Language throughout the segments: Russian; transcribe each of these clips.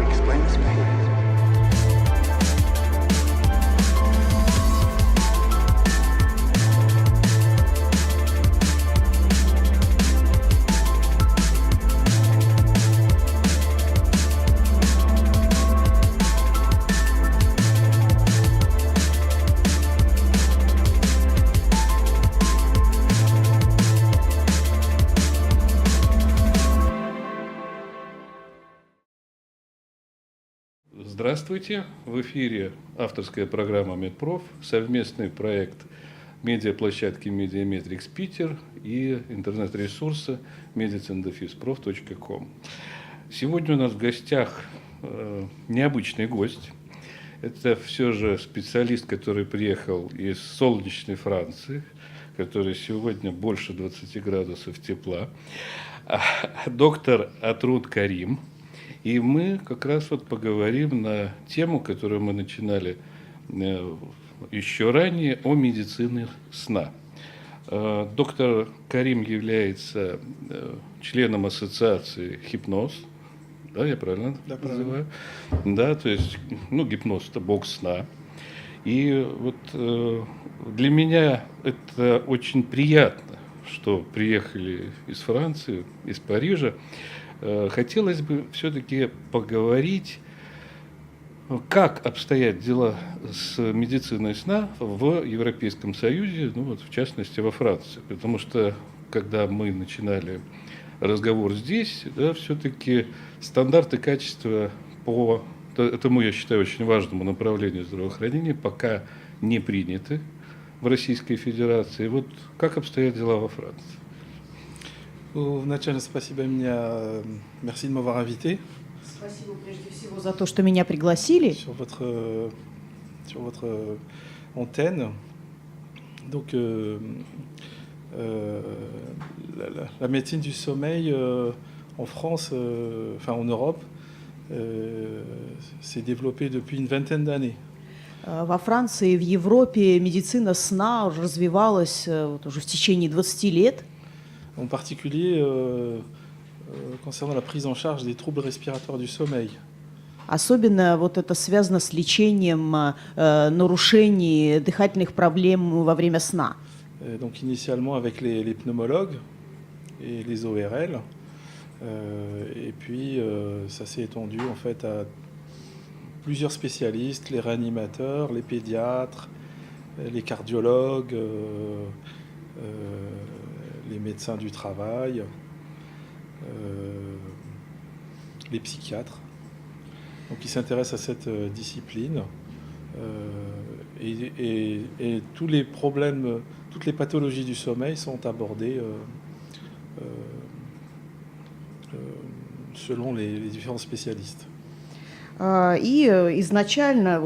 explain this behavior? Здравствуйте! В эфире авторская программа Медпроф, совместный проект медиаплощадки Медиаметрикс Питер и интернет-ресурса medicine-prof.com. Сегодня у нас в гостях необычный гость. Это все же специалист, который приехал из солнечной Франции, который сегодня больше 20 градусов тепла, доктор Атруд Карим. И мы как раз вот поговорим на тему, которую мы начинали еще ранее, о медицине сна. Доктор Карим является членом ассоциации «Хипноз». Да, я правильно называю? Да, то есть, гипноз – это бог сна. И вот для меня это очень приятно, что приехали из Франции, из Парижа. Хотелось бы все-таки поговорить, как обстоят дела с медициной сна в Европейском Союзе, в частности во Франции. Потому что, когда мы начинали разговор здесь, все-таки стандарты качества по этому, я считаю, очень важному направлению здравоохранения пока не приняты в Российской Федерации. Вот как обстоят дела во Франции? Вначале спасибо merci de m'avoir invité. Спасибо прежде всего за то, что меня пригласили. Sur votre antenne. Donc, la médecine du sommeil en France, en Europe, s'est développée depuis une vingtaine d'années. Во Франции и в Европе медицина сна уже развивалась уже в течение 20 лет. En particulier concernant la prise en charge des troubles respiratoires du sommeil. Особенно вот это связано с лечением нарушений дыхательных проблем во время сна. Donc initialement avec les pneumologues et les ORL, et puis ça s'est étendu en fait à plusieurs spécialistes, les réanimateurs, les pédiatres, les cardiologues, les médecins du travail, les psychiatres. Donc ils s'intéressent à cette discipline et tous les problèmes, toutes les pathologies du sommeil sont abordées selon les différents spécialistes. И изначально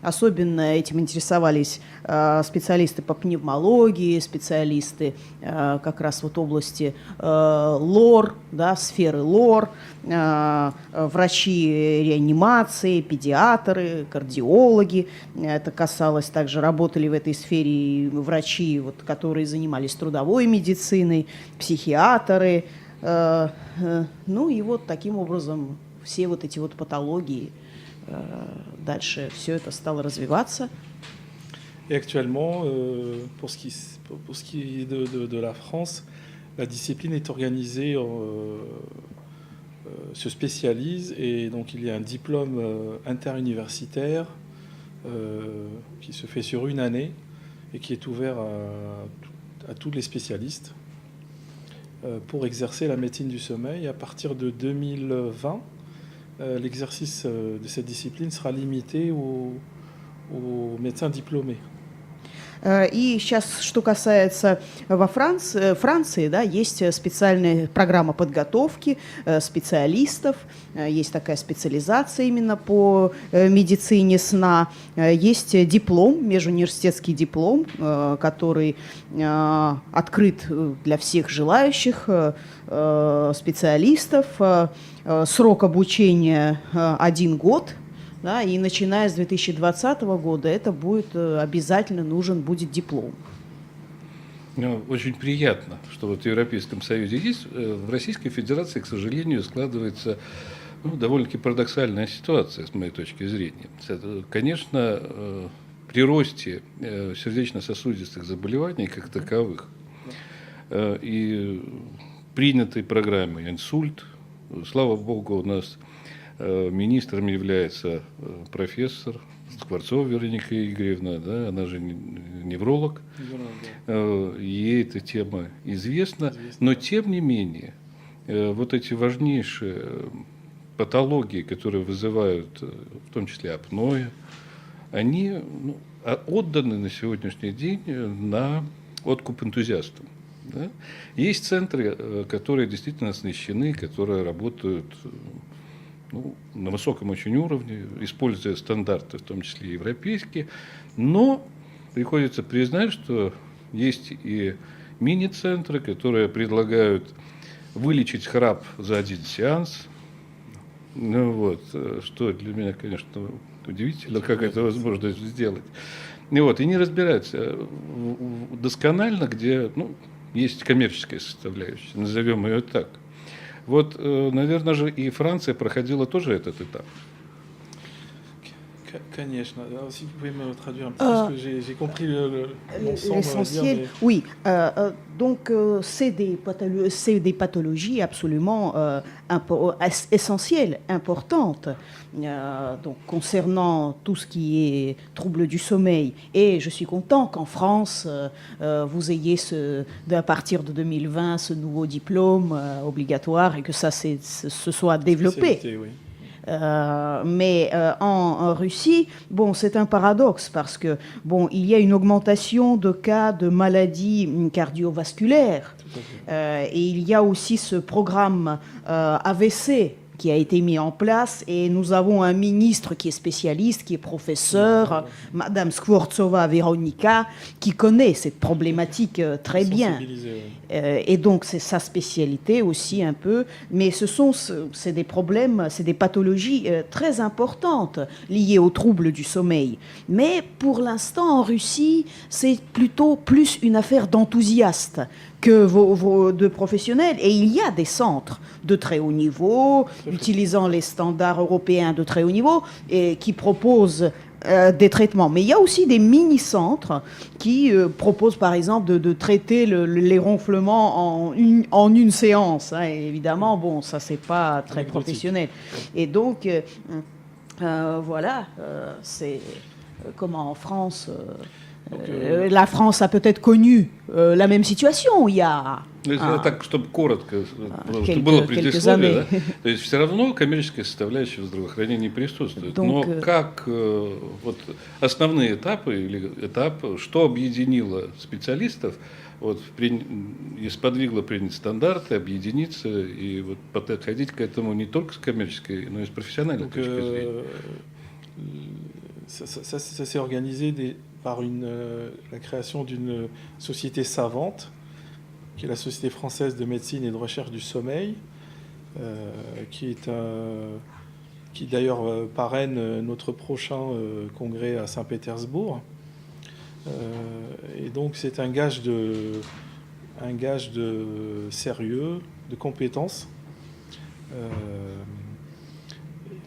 особенно этим интересовались специалисты по пневмологии, специалисты как раз в области лор, сферы лор, врачи реанимации, педиатры, кардиологи. Это касалось также, работали в этой сфере врачи, которые занимались трудовой медициной, психиатры. Таким образом все эти патологии, дальше все это стало развиваться. Et actuellement, pour ce qui est de la France, la discipline est organisée, se spécialise, et donc il y a un diplôme interuniversitaire qui se fait sur une année et qui est ouvert à tous les spécialistes pour exercer la médecine du sommeil. À partir de 2020, l'exercice de cette discipline sera limité aux médecins diplômés. И сейчас, что касается во Франции, есть специальная программа подготовки специалистов, есть такая специализация именно по медицине сна, есть диплом, межуниверситетский диплом, который открыт для всех желающих специалистов, срок обучения 1 год. Да, и начиная с 2020 года это будет обязательно нужен будет диплом. Очень приятно, что в Европейском Союзе есть. В Российской Федерации, к сожалению, складывается довольно-таки парадоксальная ситуация, с моей точки зрения. Конечно, при росте сердечно-сосудистых заболеваний как таковых и принятой программой инсульт, слава богу, у нас министром является профессор Скворцова Вероника Игоревна, да, она же невролог, ей эта тема известна, но тем не менее вот эти важнейшие патологии, которые вызывают в том числе апноэ, они отданы на сегодняшний день на откуп энтузиастам. Да? Есть центры, которые действительно оснащены, которые работают на высоком очень уровне, используя стандарты, в том числе европейские, но приходится признать, что есть и мини-центры, которые предлагают вылечить храп за один сеанс. Что для меня, конечно, удивительно, как это возможно сделать. И не разбираются досконально, где есть коммерческая составляющая, назовем ее так. Наверное же, и Франция проходила тоже этот этап. Конечно. Alors, si vous pouvez me traduire un petit peu, parce que j'ai compris l'ensemble. L'essentiel, oui. Donc, c'est des pathologies absolument essentielles, importantes. Donc, concernant tout ce qui est troubles du sommeil. Et je suis content qu'en France, vous ayez à partir de 2020 ce nouveau diplôme obligatoire et que ça se soit développé. Oui. Mais en Russie, c'est un paradoxe parce que il y a une augmentation de cas de maladies cardiovasculaires et il y a aussi ce programme AVC qui a été mis en place et nous avons un ministre qui est spécialiste, qui est professeur, Madame Skvortsova Veronika, qui connaît cette problématique très bien. Et donc c'est sa spécialité aussi un peu, mais c'est des problèmes, c'est des pathologies très importantes liées aux troubles du sommeil. Mais pour l'instant en Russie, c'est plutôt plus une affaire d'enthousiastes que de professionnels. Et il y a des centres de très haut niveau, utilisant les standards européens de très haut niveau, et qui proposent des traitements. Mais il y a aussi des mini-centres qui proposent par exemple de traiter les ronflements en une séance. Hein. Et évidemment, ça c'est pas très professionnel. Et donc, c'est comment en France... la France a peut-être connu la même situation il y a так, чтобы коротко, чтобы было предисловие, да? То есть все равно коммерческая составляющая в здравоохранении присутствует. Но как основные этапы или этап, что объединило специалистов, и сподвигло принять стандарты, объединиться и подходить к этому не только с коммерческой, но и с профессиональной точки зрения. Ça s'est organisé par la création d'une société savante, qui est la Société française de médecine et de recherche du sommeil, qui d'ailleurs parraine notre prochain congrès à Saint-Pétersbourg. Et donc c'est un gage de sérieux, de compétence.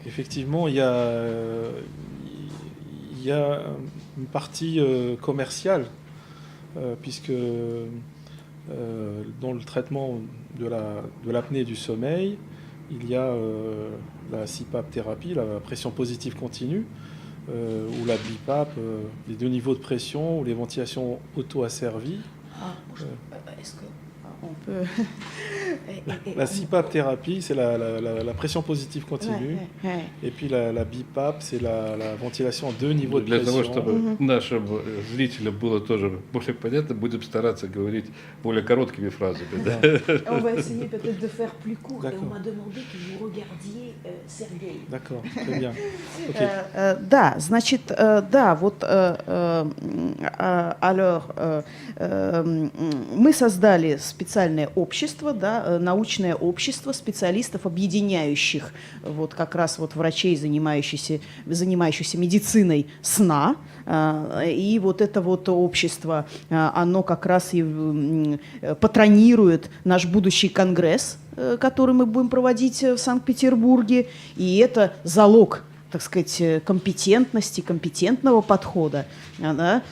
Effectivement, il y a une partie commerciale, puisque dans le traitement de l'apnée du sommeil, il y a la CPAP thérapie, la pression positive continue, ou la BiPAP, les 2 niveaux de pression, ou les ventilations auto-asservies. Est-ce qu'on peut... La CPAP thérapie, c'est la pression positive continue. Et puis la BiPAP, c'est la ventilation en 2 niveaux de pression. Для того, чтобы нашим зрителям было тоже более понятно, будем стараться говорить более короткими фразами. Да? On va essayer peut-être de faire plus court. Et on m'a demandé que vous regardiez Sergueï. D'accord, très bien. Да, значит, alors, мы создали специальное общество, да, научное общество специалистов, объединяющих вот как раз вот врачей, занимающихся медициной сна. И вот это вот общество, оно как раз и патронирует наш будущий конгресс, который мы будем проводить в Санкт-Петербурге. И это залог, так сказать, компетентности, компетентного подхода. Да?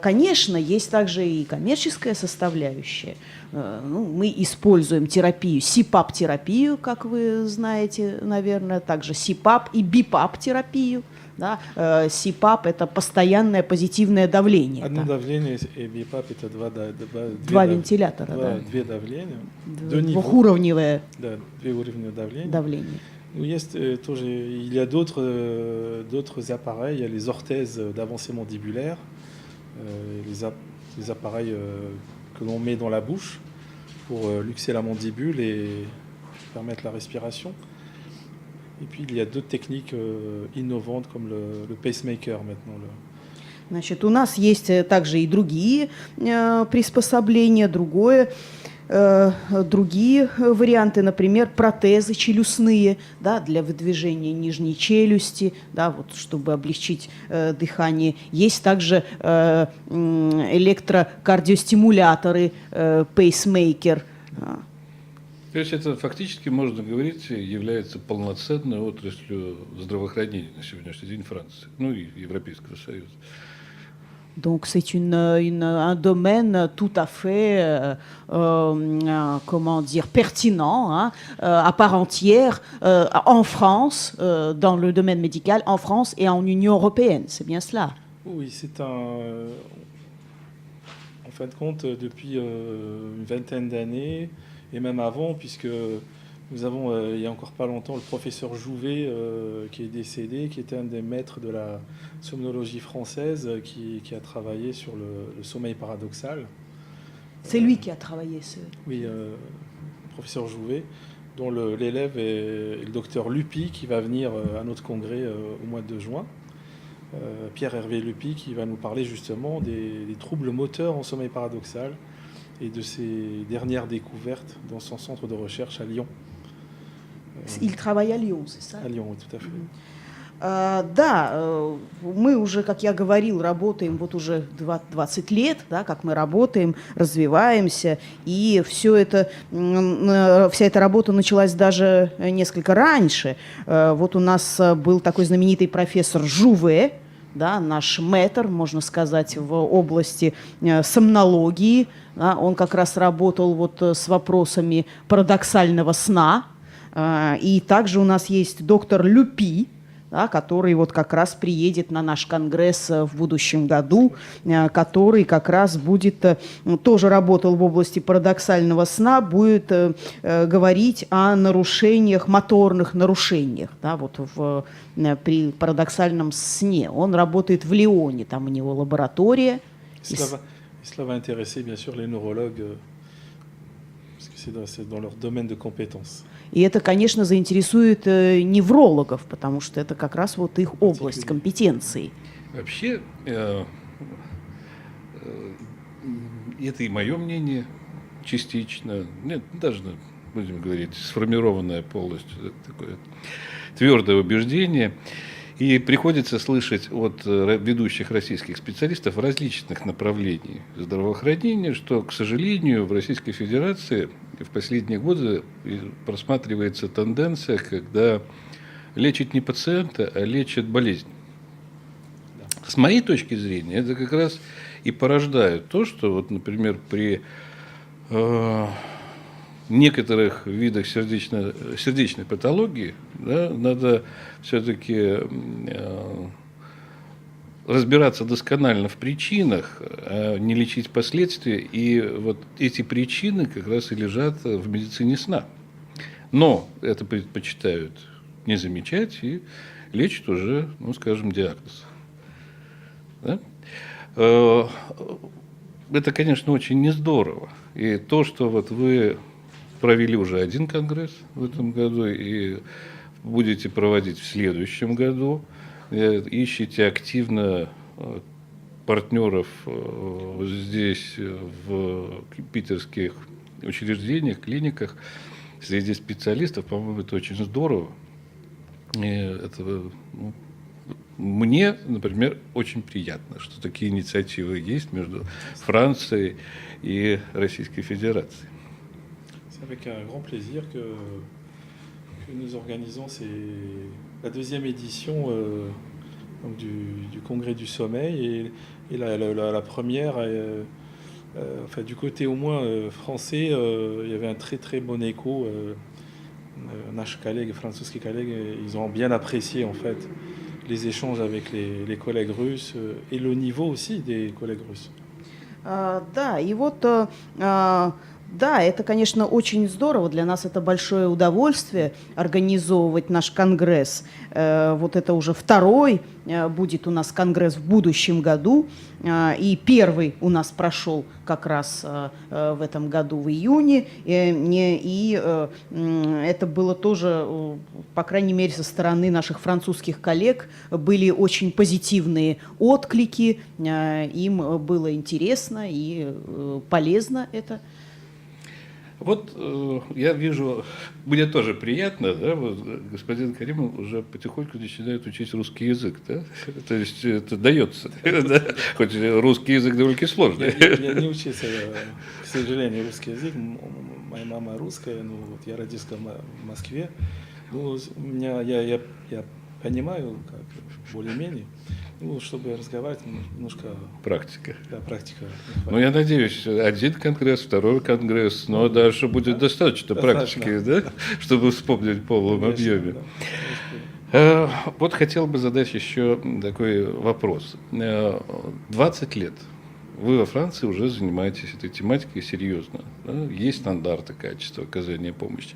Конечно, есть также и коммерческая составляющая. Мы используем терапию, СИПАП-терапию, как вы знаете, наверное, также СИПАП и БИПАП-терапию. Да? СИПАП – это постоянное позитивное давление. Одно Да. давление, и БИПАП – это Два вентилятора. Да. Две давления. Двухуровневое Да, две уровня давления. давление. Il y a d'autres appareils, il y a les orthèses d'avancée mandibulaire, les appareils que l'on met dans la bouche pour luxer la mandibule et permettre la respiration. Et puis il y a d'autres techniques innovantes comme le pacemaker maintenant. Значит, у нас есть также и другие приспособления, другие варианты, например, протезы челюстные, да, для выдвижения нижней челюсти, да, вот, чтобы облегчить дыхание. Есть также электрокардиостимуляторы, пейсмейкер. То есть это фактически, можно говорить, является полноценной отраслью здравоохранения на сегодняшний день Франции, ну и Европейского Союза. Donc c'est un domaine tout à fait, comment dire, pertinent, hein, à part entière, en France, dans le domaine médical, en France et en Union européenne. C'est bien cela. Oui, en fin de compte, depuis une vingtaine d'années, et même avant, puisque nous avons, il n'y a encore pas longtemps, le professeur Jouvet qui est décédé, qui était un des maîtres de la somnologie française, qui a travaillé sur le sommeil paradoxal. C'est lui qui a travaillé Oui, le professeur Jouvet, dont l'élève est le docteur Lupi, qui va venir à notre congrès au mois de juin. Pierre-Hervé Lupi, qui va nous parler justement des troubles moteurs en sommeil paradoxal et de ses dernières découvertes dans son centre de recherche à Lyon. Il travaille à Лyon, c'est ça? À Lyon, oui, tout à fait. Да, мы уже, как я говорил, работаем вот уже 20 лет, да, как мы работаем, развиваемся, и вся эта работа началась даже несколько раньше. Вот у нас был такой знаменитый профессор Жуве, да, наш мэтр, можно сказать, в области сомнологии. Да, он как раз работал вот с вопросами парадоксального сна. И также у нас есть доктор Люпи, да, который вот как раз приедет на наш конгресс в будущем году, который как раз будет, тоже работал в области парадоксального сна, будет говорить о нарушениях, моторных нарушениях, да, вот при парадоксальном сне. Он работает в Лионе, там у него лаборатория. Cela va intéresser bien sûr les neurologues, parce que c'est dans leur domaine de compétences. И это, конечно, заинтересует неврологов, потому что это как раз вот их область компетенции. Вообще, это и мое мнение частично, нет, даже, будем говорить, сформированное полностью, такое твердое убеждение. И приходится слышать от ведущих российских специалистов различных направлений здравоохранения, что, к сожалению, в Российской Федерации в последние годы просматривается тенденция, когда лечат не пациента, а лечат болезнь. С моей точки зрения, это как раз и порождает то, что, вот, например, при некоторых видах сердечной патологии, да, надо все-таки разбираться досконально в причинах, а не лечить последствия. И вот эти причины как раз и лежат в медицине сна. Но это предпочитают не замечать и лечат уже, ну, скажем, диагноз. Да? Это, конечно, очень не здорово. И то, что вот вы провели уже один конгресс в этом году и будете проводить в следующем году, ищите активно партнеров здесь, в питерских учреждениях, клиниках, среди специалистов, по-моему, это очень здорово. И это, ну, мне, например, очень приятно, что такие инициативы есть между Францией и Российской Федерацией. C'est avec un grand plaisir que nous organisons la deuxième édition donc du Congrès du Sommeil et la première, enfin, du côté au moins français, il y avait un très très bon écho. Наши коллеги, французские коллеги, ils ont bien apprécié en fait les échanges avec les collègues russes et le niveau aussi des collègues russes. Да, и вот, да, это, конечно, очень здорово. Для нас это большое удовольствие организовывать наш конгресс. Вот это уже второй будет у нас конгресс в будущем году. И первый у нас прошел как раз в этом году в июне. И это было тоже, по крайней мере, со стороны наших французских коллег, были очень позитивные отклики. Им было интересно и полезно это. Вот я вижу, мне тоже приятно, да, вот господин Каримов уже потихоньку начинает учить русский язык, да? То есть это дается, да? Хоть русский язык довольно сложный. Я не учился, к сожалению, русский язык. Моя мама русская, ну вот я родился в Москве. Ну, я понимаю, как более-менее. Ну, чтобы разговаривать, немножко... Практика. Да, практика. Ну, я надеюсь, один конгресс, второй конгресс, но дальше будет достаточно практики, да, чтобы вспомнить в полном объеме. Да. Вот хотел бы задать еще такой вопрос. 20 лет вы во Франции уже занимаетесь этой тематикой серьезно. Да? Есть стандарты качества оказания помощи.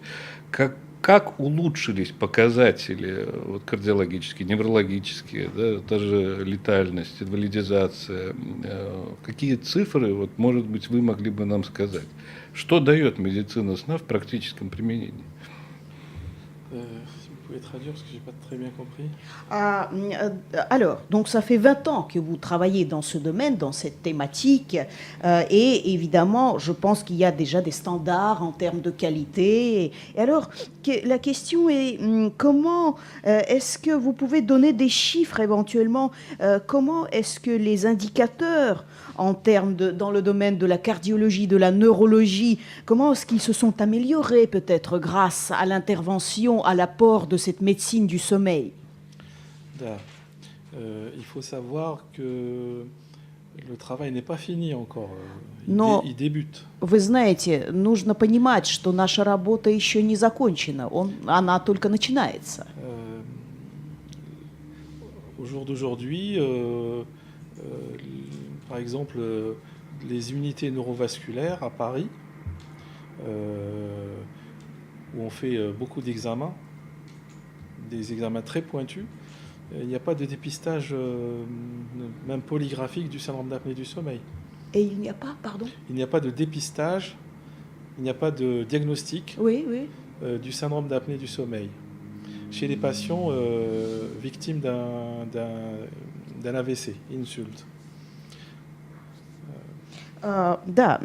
Как улучшились показатели вот, кардиологические, неврологические, да, даже летальность, инвалидизация? Какие цифры, вот, может быть, вы могли бы нам сказать? Что дает медицина сна в практическом применении? Vous pouvez traduire parce que je n'ai pas très bien compris. Alors, donc ça fait 20 ans que vous travaillez dans ce domaine, dans cette thématique, et évidemment, je pense qu'il y a déjà des standards en termes de qualité. Et alors, la question est comment est-ce que vous pouvez donner des chiffres éventuellement? Comment est-ce que les indicateurs en termes dans le domaine de la cardiologie, de la neurologie, comment est-ce qu'ils se sont améliorés peut-être grâce à l'intervention, à l'apport de cette médecine du sommeil? Да. Il faut savoir que le travail n'est pas fini encore. Il débute. Вы знаете, нужно понимать, что наша работа еще не закончена, она только начинается. Au jour d'aujourd'hui, par exemple, les unités neurovasculaires à Paris, où on fait beaucoup d'examens, des examens très pointus, il n'y a pas de dépistage, même polygraphique, du syndrome d'apnée du sommeil. Et il n'y a pas, pardon? Il n'y a pas de dépistage, il n'y a pas de diagnostic du syndrome d'apnée du sommeil chez les patients victimes d'un AVC, insulte. Да,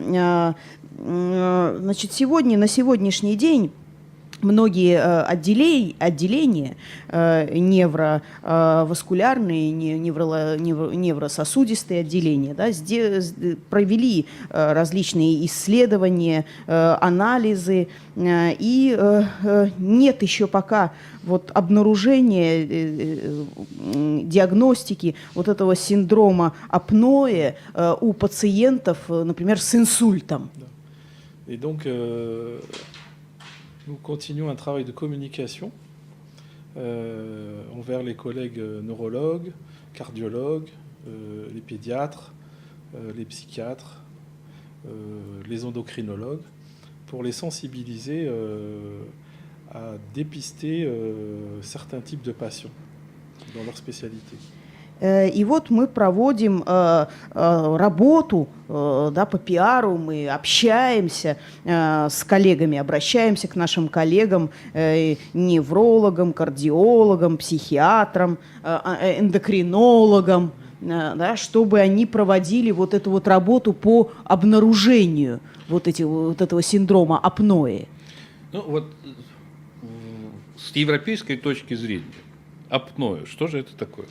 значит, на сегодняшний день многие отделения невроваскулярные, неврососудистые отделения, да, провели различные исследования, анализы, и нет еще пока вот обнаружения диагностики вот этого синдрома апноэ у пациентов, например, с инсультом. Et donc, nous continuons un travail de communication envers les collègues neurologues, cardiologues, les pédiatres, les psychiatres, les endocrinologues, pour les sensibiliser à dépister certains types de patients dans leur spécialité. И вот мы проводим работу да, по пиару, мы общаемся с коллегами, обращаемся к нашим коллегам, неврологам, кардиологам, психиатрам, эндокринологам, да, чтобы они проводили вот эту вот работу по обнаружению вот этого синдрома апноэ. Ну вот с европейской точки зрения, апноэ, что же это такое?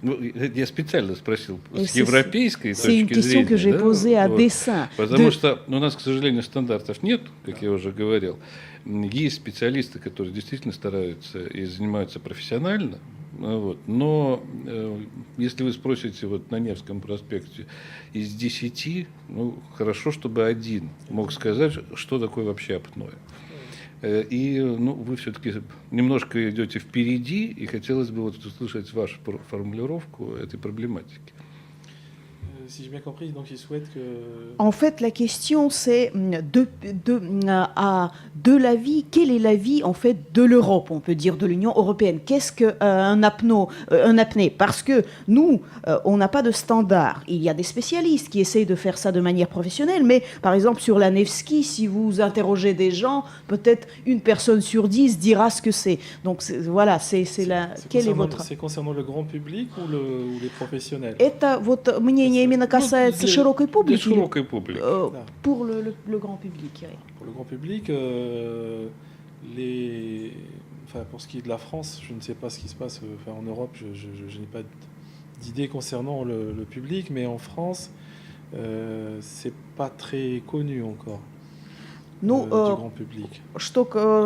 Ну, я специально спросил с европейской C'est une точки question que j'ai зрения, posée à вот. dessein. Потому что у нас, к сожалению, стандартов нет, как я уже говорил. Есть специалисты, которые действительно стараются и занимаются профессионально, вот. Но если вы спросите вот на Невском проспекте из 10, ну, хорошо, чтобы один мог сказать, что такое вообще апноэ. И ну, вы все-таки немножко идете впереди, и хотелось бы вот услышать вашу формулировку этой проблематики. Si j'ai bien compris, donc il souhaite que... En fait, la question, c'est de la vie, quelle est la vie en fait de l'Europe, on peut dire de l'Union européenne. Qu'est-ce qu'un apnée? Parce que nous, on n'a pas de standard. Il y a des spécialistes qui essayent de faire ça de manière professionnelle, mais par exemple sur la Nevsky, si vous interrogez des gens, peut-être une personne sur 10 dira ce que c'est. Donc voilà, quel est votre... C'est concernant le grand public ou les professionnels? Это вот мнение именно касается широкой Для публики. широкой публики. Pour le grand public. Oui. Pour le grand public, enfin, pour ce qui est de la France, je ne sais pas ce qui se passe en Europe, je n'ai pas d'idée concernant le public, mais en France, c'est pas très connu encore. Ну, du grand public.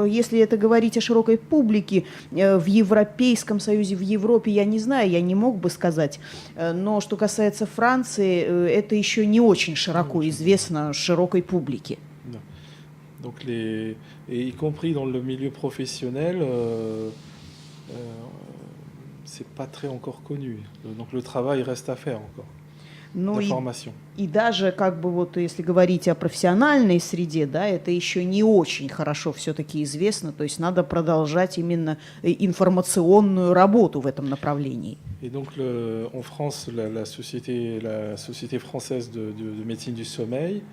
Если это говорить о широкой публике, в Европейском Союзе, в Европе, я не знаю, я не мог бы сказать. Но что касается Франции, это еще не очень широко известно широкой публике. Да. Donc et y compris dans le milieu professionnel, c'est pas très encore connu. Donc le travail reste à faire encore. Ну, D'information. И даже, как бы, вот, если говорить о профессиональной среде, да, это еще не очень хорошо все-таки известно, то есть надо продолжать именно информационную работу в этом направлении. Et donc, en France, la société française de médecine du sommeil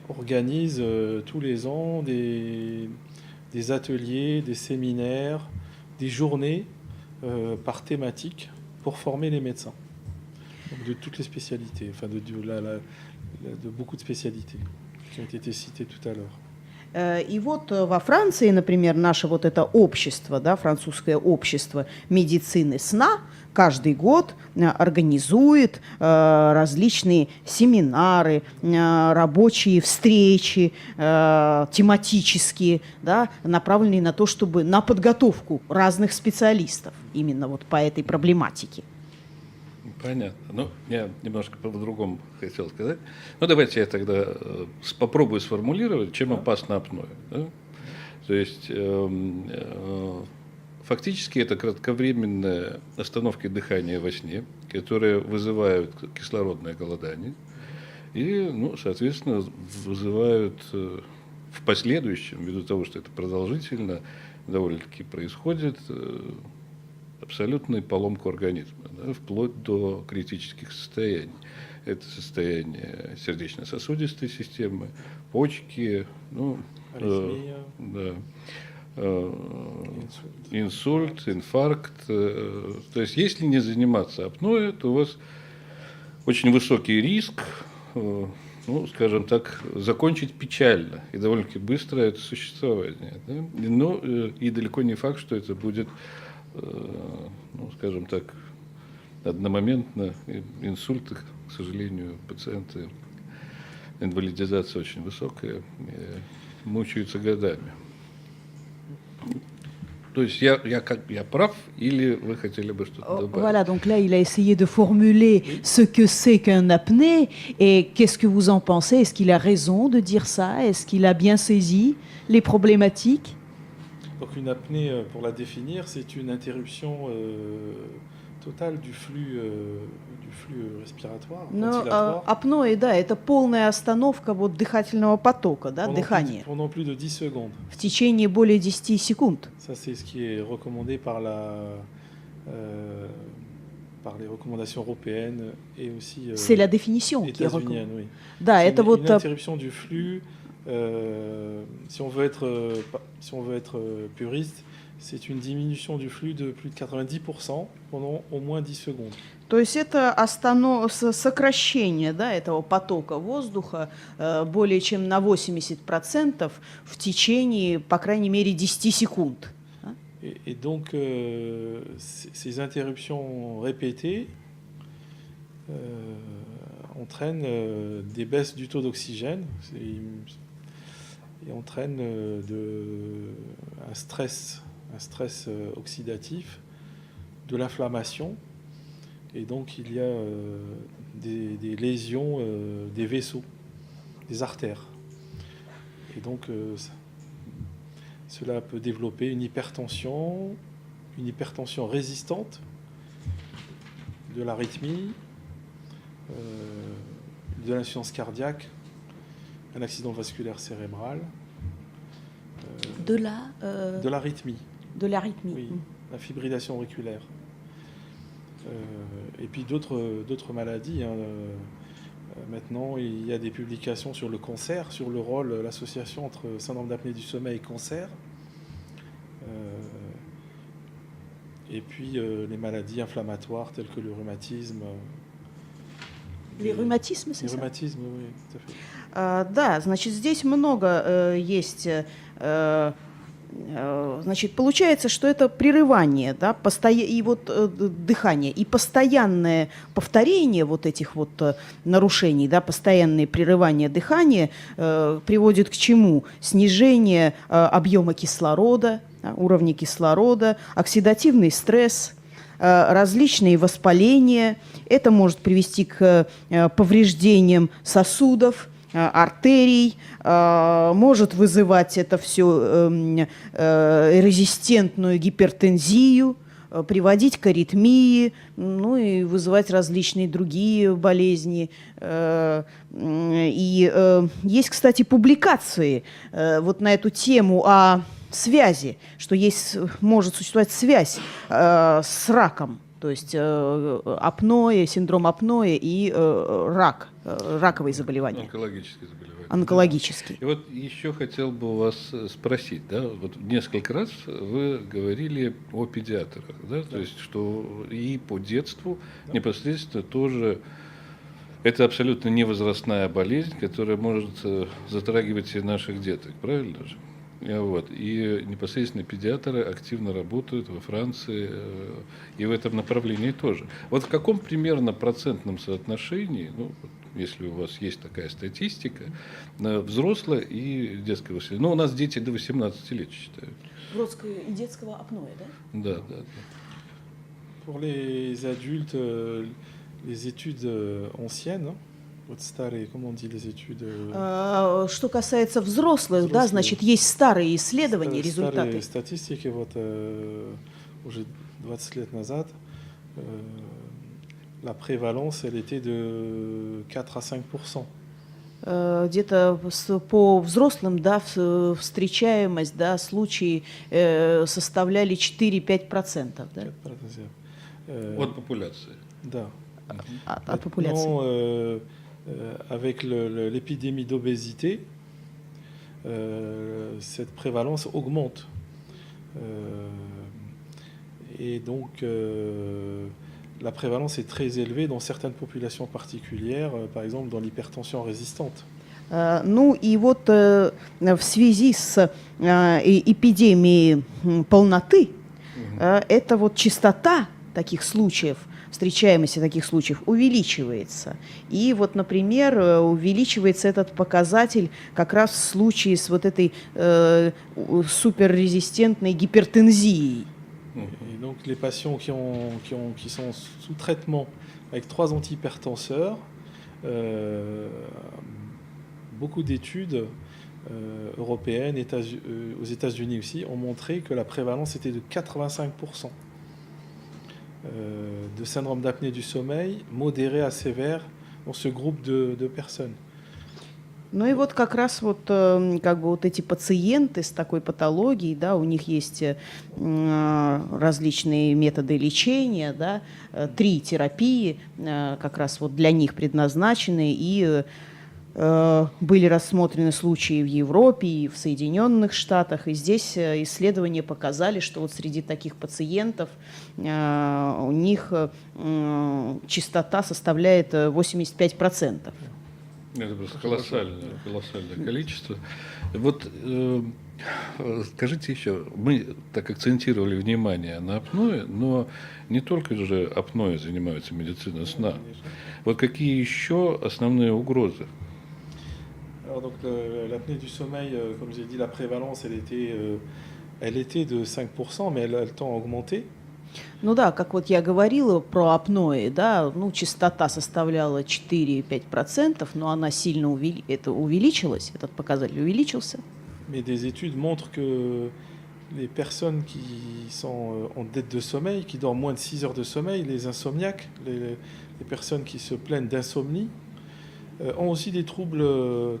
organise tous les ans des ateliers, des séminaires, des journées par thématique pour former les médecins. Donc de toutes les spécialités, enfin de beaucoup de spécialités qui ont été citées tout à l'heure. И вот во Франции, например, наше вот это общество, да, французское общество медицины сна, каждый год организует различные семинары, рабочие встречи, тематические, да, направленные на то, чтобы на подготовку разных специалистов именно вот по этой проблематике. Понятно. Ну, я немножко по-другому хотел сказать. Ну, давайте я тогда попробую сформулировать, чем опасно апноэ. Да? То есть, фактически это кратковременные остановки дыхания во сне, которые вызывают кислородное голодание и, ну, соответственно, вызывают в последующем, ввиду того, что это продолжительно довольно-таки происходит, абсолютную поломку организма, да, вплоть до критических состояний. Это состояние сердечно-сосудистой системы, почки, ну, инсульт, инфаркт. То есть, если не заниматься апноэ, то у вас очень высокий риск, ну, скажем так, закончить печально и довольно-таки быстро это существование. Да? Но и далеко не факт, что это будет, ну, скажем так, одномоментно. Инсульты, к сожалению, пациенты, инвалидизация очень высокая, мучаются годами. То есть я прав или вы хотели бы что-то добавить? Voilà, donc là, il a essayé de formuler ce que c'est qu'un apnée et qu'est-ce que vous en pensez? Est-ce qu'il a raison de dire ça? Est-ce qu'il a bien saisi les problématiques? Donc une apnée, pour la définir, c'est une interruption totale du flux респираtoire, ventilatoire. Апноэ, да, это полная остановка вот дыхательного потока, да, дыхания. Pendant plus de 10 secondes. В течение более 10 секунд. Ça, c'est ce qui est recommandé par les recommandations européennes et aussi C'est la définition qui est recommandée. Oui. Да, c'est это une вот interruption du flux. Si on veut être puriste, c'est une diminution du flux de plus de 90% pendant au moins 10 secondes. То есть это сокращение, да, этого потока воздуха более чем на 80% в течение, по крайней мере, 10 секунд. Et donc, ces interruptions répétées entraînent des baisses du taux d'oxygène et entraînent un stress oxydatif, de l'inflammation. Et donc, il y a des lésions des vaisseaux, des artères. Et donc, cela peut développer une hypertension résistante, de l'arythmie, de l'insuffisance cardiaque, un accident vasculaire cérébral, De l'arythmie, l'arythmie. oui, la fibrillation auriculaire. Et puis d'autres maladies. Maintenant, il y a des publications sur le cancer, sur le rôle, l'association entre syndrome d'apnée du sommeil et cancer. Et puis les maladies inflammatoires telles que le rhumatisme. Les rhumatismes, c'est Les ça? rhumatismes, oui, tout à fait. Да, значит, здесь много есть. Значит, получается, что это прерывание, да, и вот дыхание, и постоянное повторение вот этих вот нарушений, да, постоянное прерывание дыхания приводит к чему? Снижение объема кислорода, да, уровня кислорода, оксидативный стресс, различные воспаления. Это может привести к повреждениям сосудов, артерий, может вызывать это все резистентную гипертензию, приводить к аритмии, ну и вызывать различные другие болезни. И есть, кстати, публикации вот на эту тему о связи, что может существовать связь с раком. То есть апноэ, синдром апноэ и рак, раковые заболевания. Онкологические заболевания. Онкологические. И вот еще хотел бы у вас спросить, да, вот несколько раз вы говорили о педиатрах, да, то есть что и по детству непосредственно тоже это абсолютно невозрастная болезнь, которая может затрагивать и наших деток, правильно же? Вот. И непосредственно педиатры активно работают во Франции и в этом направлении тоже. Вот в каком примерно процентном соотношении, ну, если у вас есть такая статистика, взрослое и детское воспитание? Ну, у нас дети до 18 лет считают. Взрослого и детского апноэ, да? Да, да. Pour les adultes, les études anciennes, вот старые, comment on dit les études? Что касается взрослых, да, значит, есть старые исследования, результаты. Старые статистики, вот уже 20 лет назад, la prévalence, elle était de 4 à 5%. Где-то по взрослым, да, встречаемость, да, случаи составляли 4-5%, да? От популяции. Да. От популяции. Avec l'épidémie d'obésité, cette prévalence augmente. Et donc, la prévalence est très élevée dans certaines populations particulières, par exemple dans l'hypertension résistante. Ну и вот в связи с эпидемией полноты, эта вот частота таких случаев, встречаемости таких случаев увеличивается. И вот, например, увеличивается этот показатель как раз в случае с вот этой суперрезистентной гипертензией. Et donc les patients qui sont sous traitement avec 3 antihypertenseurs, beaucoup d'études européennes, aux États-Unis aussi, ont montré que la prévalence était de 85%. De syndrome d'apnée du sommeil modéré à sévère dans ce groupe de personnes. Ну и вот как раз вот как бы вот эти пациенты с такой патологией, да, у них есть различные методы лечения, да, 3 терапии как раз вот для них предназначены, и Были рассмотрены случаи в Европе и в Соединенных Штатах, и здесь исследования показали, что вот среди таких пациентов у них частота составляет 85%. Это просто колоссальное количество. Вот скажите еще, мы так акцентировали внимание на апное, но не только же апноэ занимаются медициной сна. Вот какие еще основные угрозы? Alors donc l'apnée du sommeil, comme j'ai dit, la prévalence, elle était de 5%, mais elle tend à augmenter. Ну да, как вот я говорила про апноэ, да, ну, частота составляла 4-5%, но она сильно увеличилась, этот показатель увеличился. Mais des études montrent que les personnes qui sont en dette de sommeil, qui dorment moins de 6 heures de sommeil, les insomniaques, les personnes qui se plaignent d'insomnie, ont aussi des troubles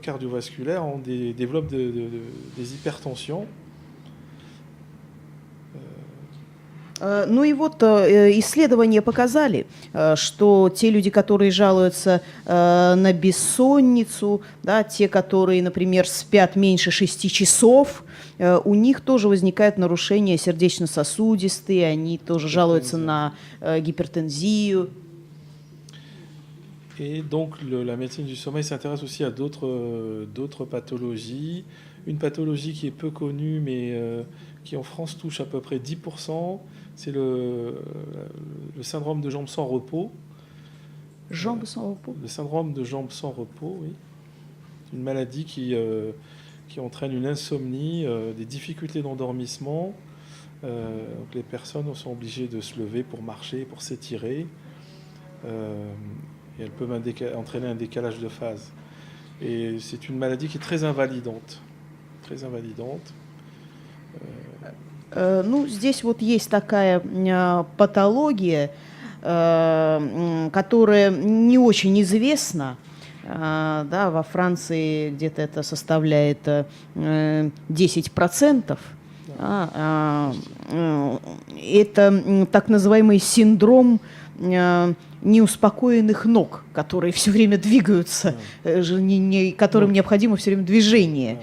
cardiovasculaires, développent des hypertensions. Ну и вот исследования показали, что те люди, которые жалуются на бессонницу, да, те, которые, например, спят меньше 6 часов, у них тоже возникают нарушения сердечно-сосудистые, они тоже жалуются на гипертензию. Et donc la médecine du sommeil s'intéresse aussi à d'autres pathologies. Une pathologie qui est peu connue, mais qui en France touche à peu près 10%, c'est le syndrome de jambes sans repos. Jambes sans repos. Le syndrome de jambes sans repos, oui. Une maladie qui entraîne une insomnie, des difficultés d'endormissement. Donc les personnes sont obligées de se lever pour marcher, pour s'étirer. Et elle peut même entraîner un décalage de phase. Et c'est une maladie qui est très invalidante. Très invalidante. Ну, здесь вот есть такая патология, которая не очень известна. Да, во Франции где-то это составляет 10%. Это так называемый синдром неуспокоенных ног, которые все время двигаются, которым необходимо все время движение.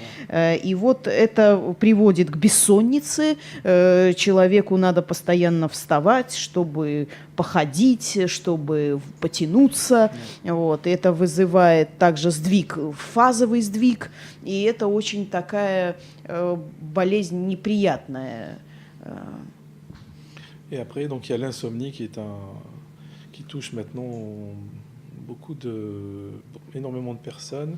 И вот это приводит к бессоннице. Человеку надо постоянно вставать, чтобы походить, чтобы потянуться. Вот. И это вызывает также сдвиг, фазовый сдвиг. И это очень такая болезнь неприятная. Et après, donc, il y a l'insomnie qui touche maintenant énormément de personnes,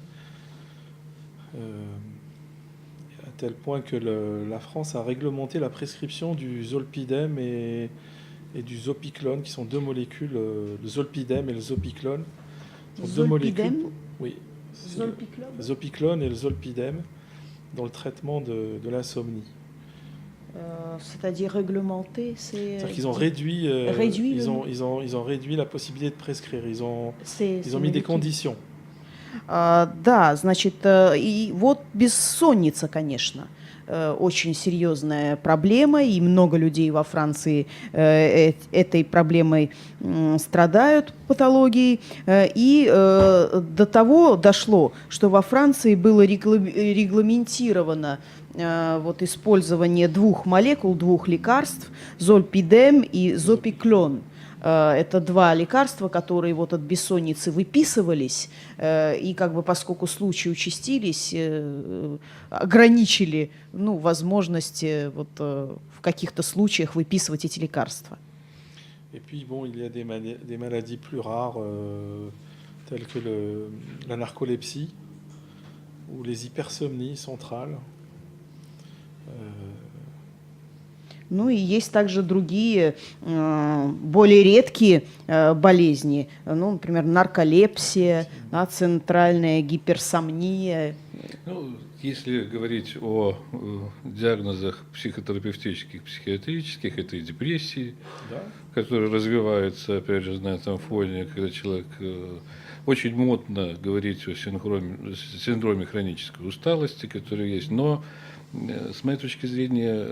à tel point que la France a réglementé la prescription du zolpidem et du zopiclone, qui sont deux molécules, le zolpidem et le zopiclone. Deux molécules, oui, zopiclone et le zolpidem, dans le traitement de l'insomnie. C'est-à-dire réglementé, c'est-à-dire qu'ils ont réduit, ils ont réduit la possibilité de prescrire. Ils ont mis des conditions. Да, значит, и вот бессонница, конечно, очень серьезная проблема, и много людей во Франции этой проблемой страдают, патологией. И до того дошло, что во Франции было регламентировано вот использование двух молекул, двух лекарств, зольпидем и зопиклон. Это два лекарства, которые вот от бессонницы выписывались, и как бы поскольку случаи участились, ограничили возможности вот, в каких-то случаях выписывать эти лекарства. Et puis bon, il y a des maladies plus rares, telles que la narcolepsie ou les hypersomnies centrales. Ну и есть также другие, более редкие болезни, ну, например, нарколепсия, да, центральная гиперсомния. Ну, если говорить о диагнозах психотерапевтических, психиатрических, это и депрессии, да, которые развиваются, опять же, на этом фоне, когда человек... Очень модно говорить о синдроме хронической усталости, который есть, но с моей точки зрения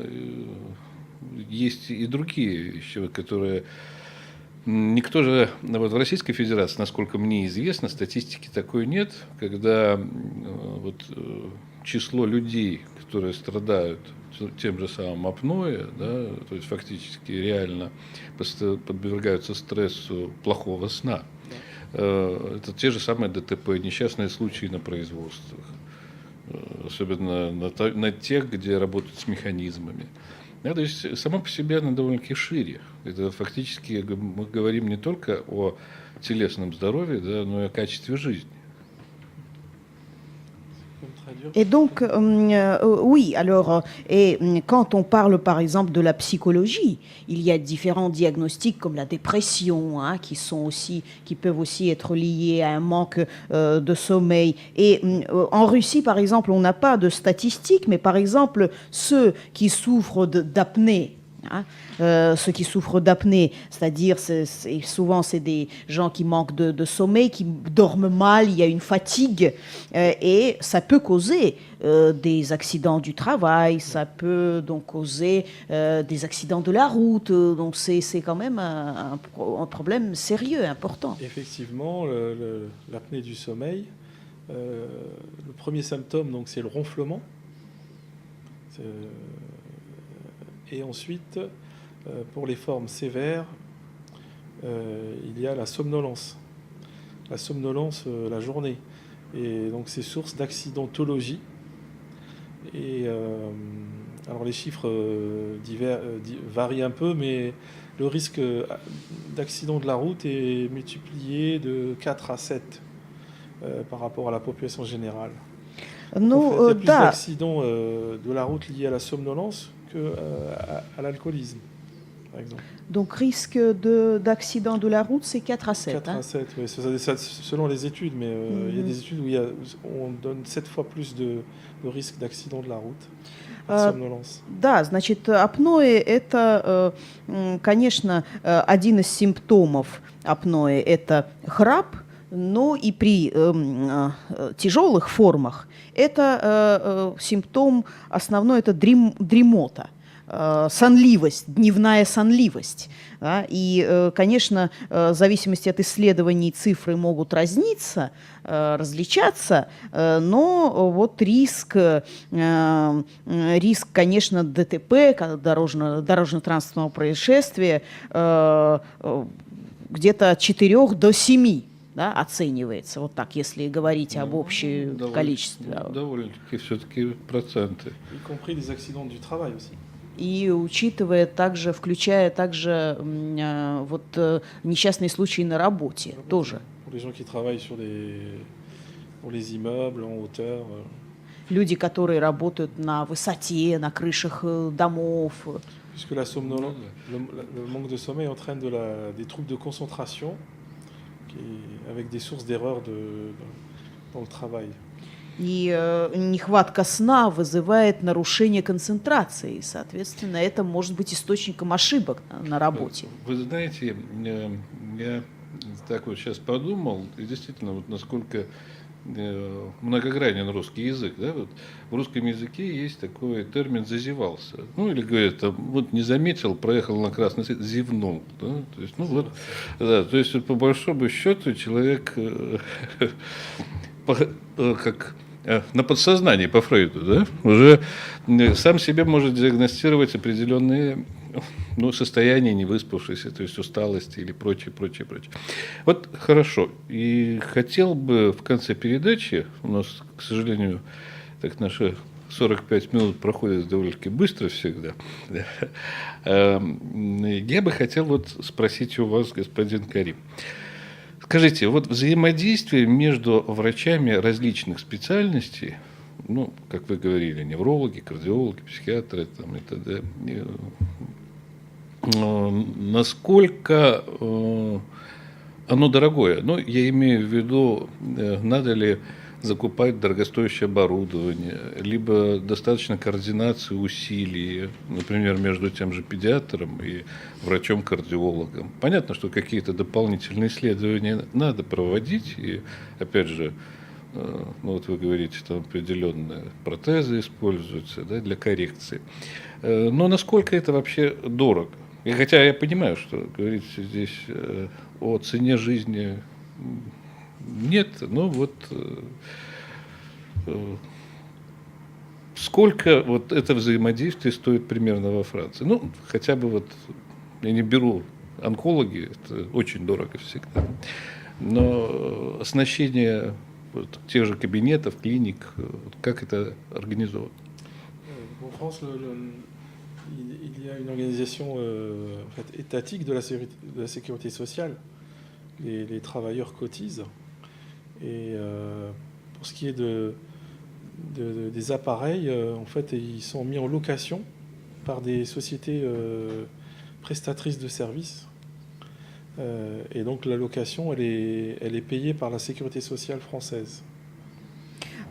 есть и другие вещи, которые Никто же вот в Российской Федерации, насколько мне известно, статистики такой нет, когда число людей, которые страдают тем же самым апноэ, да, то есть фактически реально подвергаются стрессу плохого сна. Это те же самые ДТП, несчастные случаи на производствах, особенно на тех, где работают с механизмами. Да, то есть само по себе она довольно-таки шире. Это фактически мы говорим не только о телесном здоровье, да, но и о качестве жизни. Et donc, oui, alors, quand on parle par exemple de la psychologie, il y a différents diagnostics comme la dépression, hein, qui peuvent aussi être liés à un manque de sommeil. Et en Russie, par exemple, on n'a pas de statistiques, mais par exemple, ceux qui souffrent d'apnée, hein, ceux qui souffrent d'apnée, c'est-à-dire souvent c'est des gens qui manquent de sommeil, qui dorment mal, il y a une fatigue et ça peut causer des accidents du travail, ça peut donc causer des accidents de la route, donc c'est quand même un problème sérieux, important. Effectivement, l'apnée du sommeil, le premier symptôme donc c'est le ronflement. Et ensuite, pour les formes sévères, il y a la somnolence. La somnolence la journée. Et donc c'est source d'accidentologie. Et alors les chiffres varient un peu, mais le risque d'accident de la route est multiplié de 4 à 7 par rapport à la population générale. Ну, il y a plus да. d'accidents de la route liés à la somnolence qu'à l'alcoolisme, par exemple. Donc, risque d'accident de la route, c'est 4 à 7. 4 à 7, oui, selon les études, mais il y a des études où on donne 7 fois plus de risque d'accident de la route, par somnolence. Да, значит, апноэ – это, конечно, один из симптомов апноэ – это храп, но и при тяжелых формах это симптом основной – это дремота, сонливость, дневная сонливость. Да? И, конечно, в зависимости от исследований цифры могут разниться, различаться, но вот риск, конечно, ДТП, дорожно-транспортного происшествия, где-то от 4 до 7. Да, оценивается, вот так, если говорить об общем количестве. Довольно-таки все-таки проценты. Y compris les accidents du travail aussi. И учитывая также, включая также вот несчастные случаи на работе тоже. Pour les gens qui travaillent pour les immeubles en hauteur. Люди, которые работают на высоте, на крышах домов. Puisque la somnolence, le manque de sommeil entraîne des troubles de concentration avec des sources d'erreurs dans le travail. И нехватка сна вызывает нарушение концентрации. Соответственно, это может быть источником ошибок на работе. Вы знаете, я так вот сейчас подумал, и действительно, вот насколько многогранен русский язык. Да? Вот в русском языке есть такой термин «зазевался». Ну, или говорят, там, вот не заметил, проехал на красный свет, зевнул. Да? То есть, ну, вот, да, то есть, вот, по большому счету, человек как на подсознании по Фрейду, да, уже сам себе может диагностировать определенные состояния невыспавшейся, то есть усталости или прочее. Вот хорошо. И хотел бы в конце передачи, у нас, к сожалению, так наши 45 минут проходят довольно-таки быстро всегда. Я бы хотел вот спросить у вас, господин Карим. Скажите, вот взаимодействие между врачами различных специальностей, ну, как вы говорили, неврологи, кардиологи, психиатры там, и т.д., насколько оно дорогое? Ну, я имею в виду, надо ли закупать дорогостоящее оборудование, либо достаточно координации усилий, например, между тем же педиатром и врачом-кардиологом. Понятно, что какие-то дополнительные исследования надо проводить, и, опять же, ну вот вы говорите, там определенные протезы используются, да, для коррекции. Но насколько это вообще дорого? И хотя я понимаю, что говорится здесь о цене жизни нет, но вот сколько вот это взаимодействие стоит примерно во Франции? Ну, хотя бы вот, я не беру онкологи, это очень дорого всегда, но оснащение вот тех же кабинетов, клиник, вот как это организовано? En France, il y a une organisation en fait, étatique de la sécurité sociale. Les travailleurs cotisent. Et pour ce qui est des appareils, en fait, ils sont mis en location par des sociétés prestatrices de services. Et donc la location, elle est payée par la sécurité sociale française.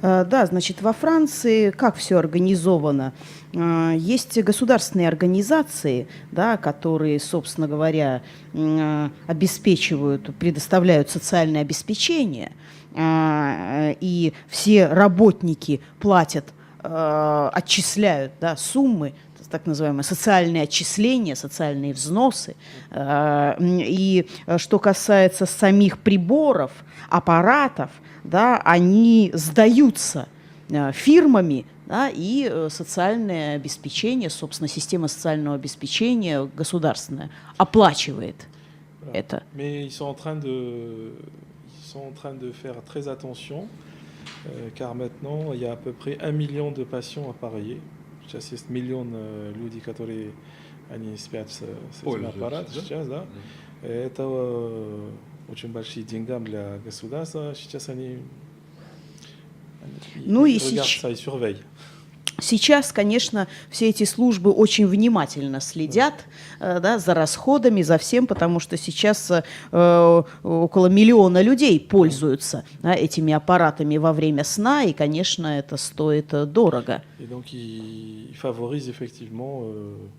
Да, значит, во Франции как все организовано? Есть государственные организации, да, которые, собственно говоря, обеспечивают, предоставляют социальное обеспечение, и все работники платят, отчисляют, да, суммы, так называемые социальные отчисления, социальные взносы. И что касается самих приборов, аппаратов, да, они сдаются фирмами, да, и социальное обеспечение, собственно, система социального обеспечения государственная оплачивает это. Mais ils sont en train de faire très attention, car maintenant, il y a à peu près 1 million de patients appareillés. Сейчас есть миллион людей, которые они спят с этим аппаратом сейчас, да. Это очень большие деньги для государства. Сейчас они Ну и regardent ça, ils surveillent. Сейчас, конечно, все эти службы очень внимательно следят, да, за расходами, за всем, потому что сейчас около 1 миллиона людей пользуются, да, этими аппаратами во время сна, и, конечно, это стоит дорого. Et donc, ils favorisent effectivement le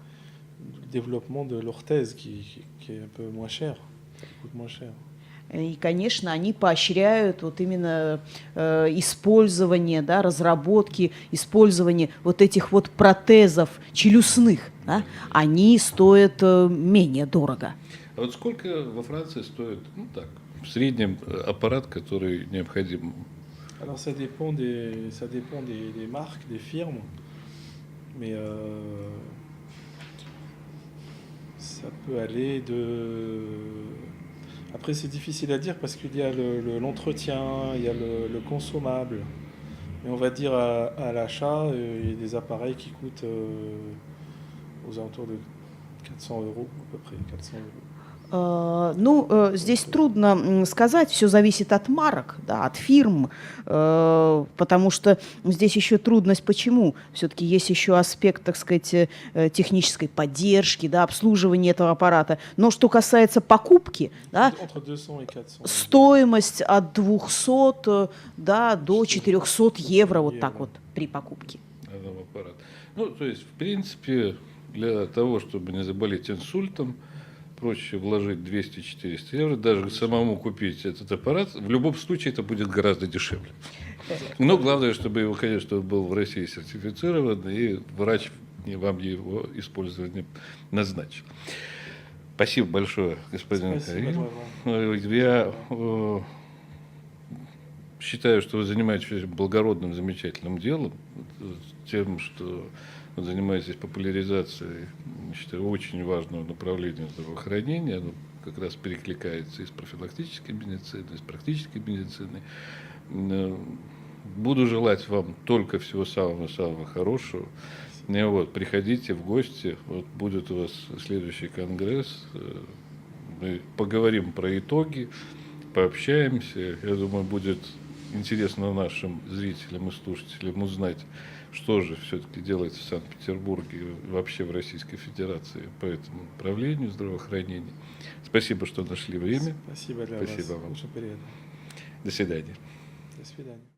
développement de l'orthèse qui est un peu moins cher, ça coûte moins cher. И, конечно, они поощряют вот именно использование, да, разработки, использование вот этих вот протезов челюстных. Да, они стоят менее дорого. А вот сколько во Франции стоит, ну так, в среднем аппарат, который необходим? Alors ça dépend des marques, des firmes, mais ça peut aller de... Après c'est difficile à dire parce qu'il y a l'entretien, il y a le consommable. Mais on va dire à l'achat, il y a des appareils qui coûtent aux alentours de 400 euros, à peu près 400 euros. Ну, здесь трудно сказать, все зависит от марок, да, от фирм, потому что здесь еще трудность почему? Все-таки есть еще аспект, так сказать, технической поддержки, да, обслуживания этого аппарата. Но что касается покупки, да, стоимость от 200, да, до 400 евро, вот так вот при покупке. Аппарат. Ну, то есть, в принципе, для того, чтобы не заболеть инсультом, проще вложить 200-400 евро, даже самому купить этот аппарат. В любом случае это будет гораздо дешевле. Но главное, чтобы его, конечно, был в России сертифицирован, и врач вам его использование назначил. Спасибо большое, господин Карим. Я считаю, что вы занимаетесь благородным, замечательным делом, тем, что вы занимаетесь популяризацией, считаю, очень важного направления здравоохранения. Оно как раз перекликается и с профилактической медициной, и с практической медициной. Буду желать вам только всего самого-самого хорошего. И вот, приходите в гости, вот будет у вас следующий конгресс, мы поговорим про итоги, пообщаемся. Я думаю, будет интересно нашим зрителям и слушателям узнать, что же все-таки делается в Санкт-Петербурге и вообще в Российской Федерации по этому направлению здравоохранения. Спасибо, что нашли время. Спасибо для вас. Спасибо вам. Очень приятно. До свидания. До свидания.